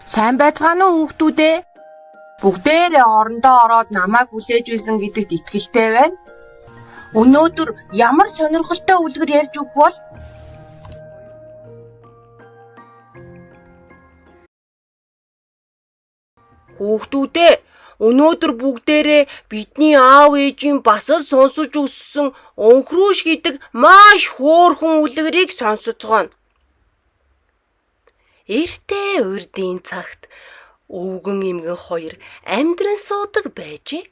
Сайн байцгаана уу хүүхдүүдээ? Бүгдээрээ орондоо ороод намайг хүлээж байсан гэдэгт итгэлтэй байна. Өнөөдөр ямар сонирхолтой үлгэр ярьж өгөх бол? Хүүхдүүдээ, өнөөдөр бүгдээрээ бидний аав ээжийн бас л сонсож өссөн өнхрүүш гэдэг маш хөөрхөн үлгэрийг сонсоцгооно. Эртээ урдын цагт өвгөн эмгэн хоёр амьдран суудаг байжээ.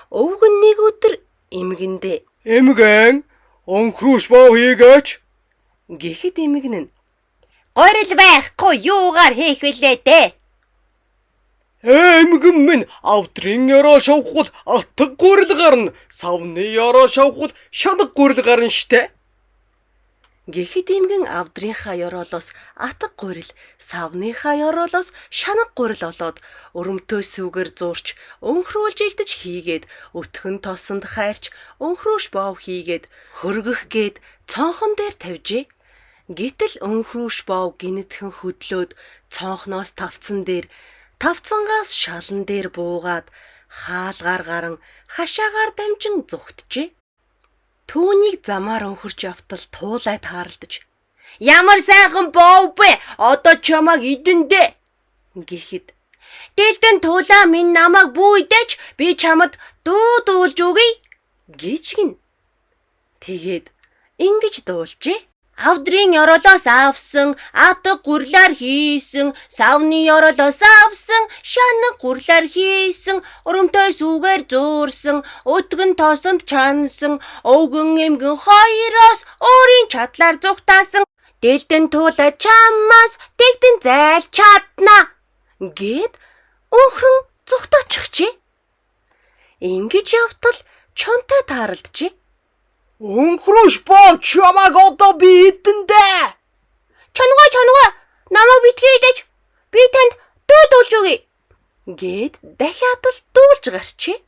Өвгөн нэг өдөр эмгэндээ "Эмгэн, өнхрүүш боо хийгээч" гэхэд эмгэн нь "Горил байхгүй юугаар хийх вүлээ дээ?" "Эмгэн минь авдрын ёроо шавхвал атг гурил гарна, савны ёроо шавхвал шанаг гурил гарна штэ." Гэхэд эмгэн авдрынхаа ёроолоос атга гурил, савныхаа ёроолоос шанаг гурил олоод өрөмтөө сүүгээр зуурч өнхрүүлж илдэж хийгээд өтгөн тосонд хайрч өнхрүүш боов хийгээд хөргөх гээд цонхон дээр тавьжээ. Гэтэл өнхрүүш боов гинэтхэн хөдлөөд цонхноос тавцангаас шалан дээр буугаад хаалгаар гаран хашаагаар дамжин зүгтжээ. Түүнийг замаар өнхөрч явтал туулай тааралдаж "Ямар сайхан боов бэ? Одоо чамайг идэндээ" гэхэд "Дэлдэн туулаа минь намайг бүйдэж би чамд дуулж өгье" гэж гин. Тэгээд ингэж дуулжээ. Авдрын ёроолоос авсан, атга гурлаар хийсэн, савны ёроолоос авсан, шанаг гурлаар хийсэн, өрөмтөө сүүгээр зуурсан, өтгөн тосонд чансан, өвгөн эмгэн хоёроос өөрийн чадлаар зүгтаасан, дэлдэн туулаад чамаас дэгдэн зайлж чадна гэд өнхрөн зүгтаачихжээ. Ингэж явтал чонтой тааралджээ. "Өнхрүүш боо чамайг одоо би идэндээ" Чанга намайг битгий идэж би танд дуулж өгье гэд дахиад л дуулж гарчээ.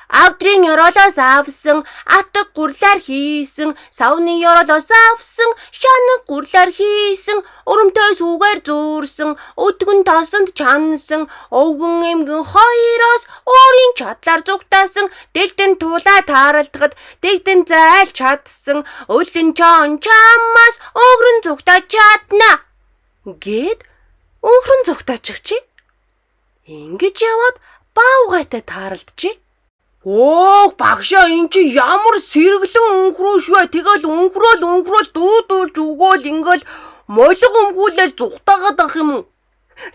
Авдрын ёроолоос авсан, атга гурлаар хийсэн, савны ёроолоос авсан, шанаг гурлаар хийсэн, өрөмтөө сүүгээр зуурсан, өтгөн тосонд чансан, өвгөн эмгэн хоёроос өөрийн чадлаар зүгтаасан, дэлдэн туулаа тааралдахад дэгдэн зайлж чадсан, өлөн чамаас өнгөрөн зүгтааж чадна гэд өнхрөн зүгтаачихжээ. Ингэж яваад баавгайтай тааралджээ. "Оо багшаа, эн чи ямар сэргэлэн өнхрүүш вэ? Тэгэл өнхрөөл дуулж өгөөл ингээл молиг өмгүүлэл зүгтаагаад ах юм уу?"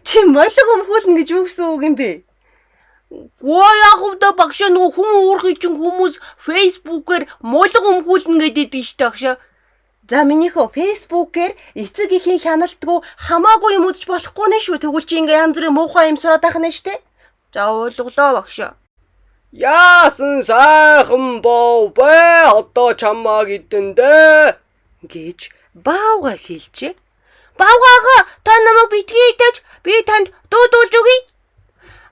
Чи молиг өмгүүлнэ гэж юу гэсэн үг юм бэ? Гоо яах вэ багшаа, нөгөө хүн уурхий чин хүмүүс фейсбүүкээр молиг өмгүүлнэ гэдэг нь штэ багшаа. За минийхөө фейсбүүкээр эцэг эхийн хяналтгүй хамаагүй юм үзэж болохгүй нэ шүү. Тэгвэл чи ингээ янз бүрийн муухай юм сураад байх нь штэ. За ойлголоо багшаа. "Яасан сайхан боов бэ? Одоо чамайг идэндээ" гэж баавга хэлжээ. "Баавгаага та намайг битгий идэж би танд дуулж өгье."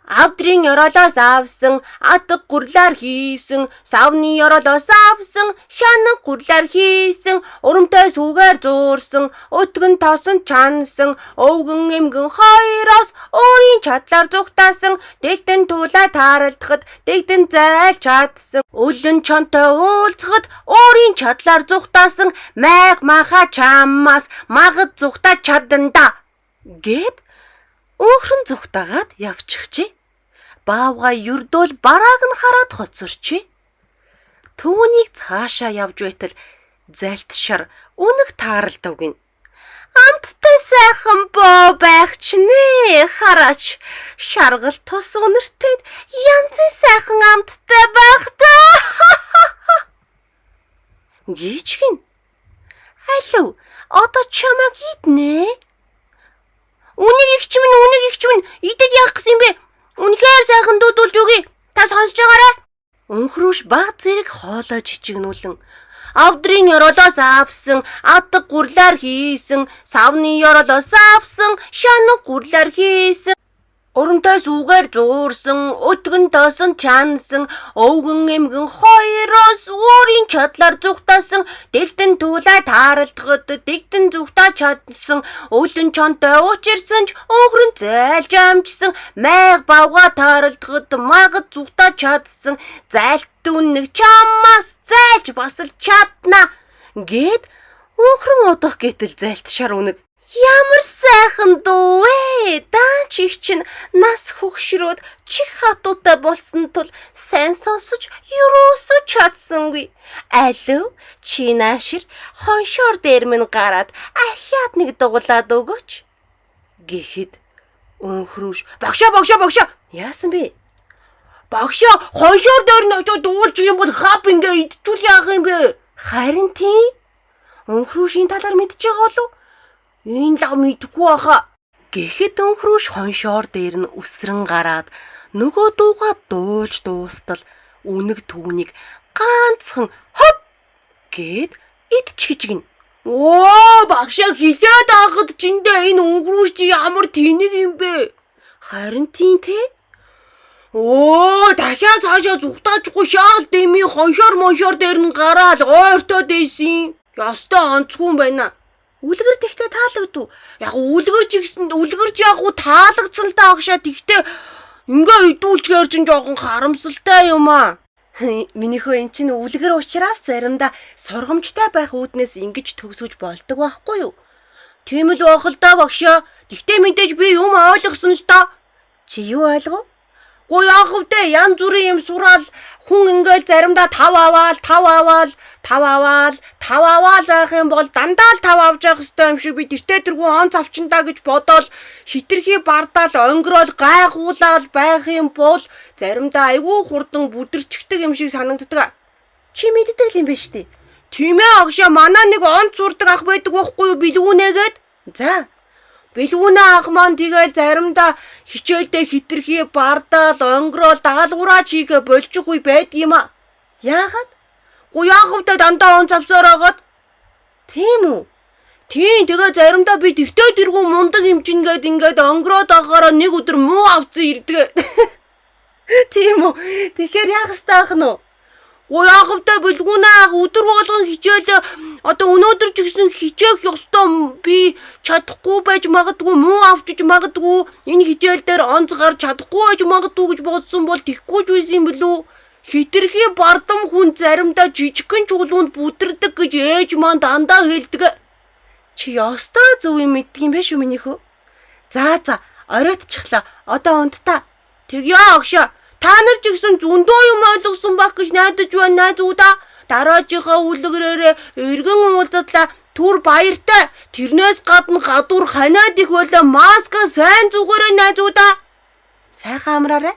Авдрын ёроолоос авсан, атга гурлаар хийсэн, савны ёроолоос авсан, шанаг гурлаар хийсэн, өрөмтөө сүүгээр зуурсан, өтгөн тосонд чансан, өвгөн эмгэн хоёроос өөрийн чадлаар зүгтаасан, дэлдэн туулаа тааралдахад дэгдэн зайлж чадсан, өлөн чонтой уулзахад өөрийн чадлаар зүгтаасан, майг маха чамаас магад зүгтааж чадна гэд өнхрөн зүгтаагаад явчихжээ. Баавгай юрдүүл барааг нь хараад хоцорчээ. Түүнийг цаашаа явж байтал залтшар үнэг тааралдав гин. "Амттай сайхан боо байх ч нэ хараач. Шаргал тус үнэртэй янзын сайхан амттай байх даа" гэж гин. "Алив, одоо чамайг иднэ." Үнийг ихч минь идэж яах гэсэн юм бэ? Үнэхээр сайхан дуулж өгье. Та сонсож байгаарай. Өнхрүүш баг зэрэг хоолой жижигнүүлэн авдрын ёроолоос авсан, атга гурлаар хийсэн, савны ёроолоос авсан, шанаг гурлаар хийсэн, Урамтай сүгээр зуурсан, өтгөн тоосон чансан, өвгөн эмгэн хоёроос өөрийн чадлаар зүгтаасан, дэлтэн туулай тааралдахад дэгтэн зүгтаа чадсан, өлөн чонтой учирсан ч өнгөрөн зайлж амжсан, майг бавга тааралдахад магад зүгтаа чадсан, зайлт үнэг чамаас зайлж бас л чадна гэд өнгөрөн удах гэтэл зайлт шар үнэг. Ямар сайхан дуу ээ. Даан чих чинь нас хөгшрөөд чих хатуутай болсон тул сайн сонсож юусоо чадсангүй. Алив чи наашир хоншоор дээр минь гараад ахиад нэг дугуулад өгөөч гэхэд өнхрөөш багшаа яасан бэ? Багшаа хоншоор дээр нь очоод дуулж юм бол хап ингээ идчихүүл яах юм бэ? Харин тийм. Өнхрөөшийн талаар мэдчихэж байгаа болов? Энэ лав мэдгүй баха. Гэхэд өнхрөөш хоншоор дээр нь үсрэн гараад нөгөө дуугаа дуулж дуустал үнэг түүнийг ганцхан хоп гэд идчихэж гин. Оо багшаа хилээд ахад чиндээ энэ өнхрөөш чи ямар тэнэг юм бэ? Харин тийм те. Оо дахиад цаашаа зүгтаачгүй шаал дэмий хоншоор дээр нь гараад ойртоо дээсэн. Ястай онцгүй байна. Үлгэр тэгтээ таалагдв. Яг үлгэрж яг таалагдсан л да агшаа тэгтээ ингээ идүүлчгээр чинь жоохон харамсалтай юм аа. Минийхөө эн чинь үлгэр учраас заримдаа сургамжтай байх үүднээс ингэж төгсөж болдог байхгүй юу? Тийм л байх л да багшаа. Тэгтээ мэдээж би юм ойлгосон л да. Чи юу ойлгов? Гоо яах вэ? Янз бүрийн юм сураал хүн ингээл заримдаа 5 аваал байх юм бол дандаа л 5 авч явах хэрэгтэй юм шиг би тэртээ тэргүй онц авчиндаа гэж бодоол хитрхи бардаал онгироол гайхуулаад байх юм бол заримдаа айгүй хурдан бүдэрчгдэг юм шиг санагддаг. Чи мэддэг юм биш үү? Тийм ээ агшаа манаа нэг онц сурдаг ах байдаг байхгүй юу бэлгүүнээгээд. За бэлгүүнээ ах маань тэгээ заримдаа хичээлдээ хитрхи бардаал онгироол даалгавраа чигээ болчихгүй байд юм а. Яагаад? Гоо яах вэ дандаа онц авсаар агаад? Тийм үү? Тийм тэгээ заримдаа би тэгтээ тэргүй мундаг хэмжингээд ингээд онгироод агаараа нэг өдөр муу авцсан ирдэг. Тийм үү? Тэгэхээр яах ёстой ах нь? Гоо яах вэ бэлгүүнээ ах өдөр болгон хичээлээ одоо өнөөдөр ч гэсэн хичээх ёстой би чадахгүй байж магадгүй муу авчиж магадгүй энэ хичээл дээр онц гарч чадахгүй байж магадгүй гэж бодсон бол тэгхгүй ч үйсэн билүү? Хитрхи бардам хүн заримдаа жижигхэн чуулганд бүдэрдэг гэж ээж маань дандаа хэлдэг. Чи ёстой зөв юм мэддэг юм биш үү минийхөө? За оройтчихлаа. Одоо унтта. Тэгье агшаа. Та нар ч гэсэн зөндөө юм ойлгосон баг гэж найдаж байна найзуудаа. Дараажийнхаа үлгэрээрээ эргэн уулзлаа. Түр баяртай. Тэрнээс гадна гадуур ханиад их болоо маска сайн зүгээрээ найзуудаа. Сайхан амраарай.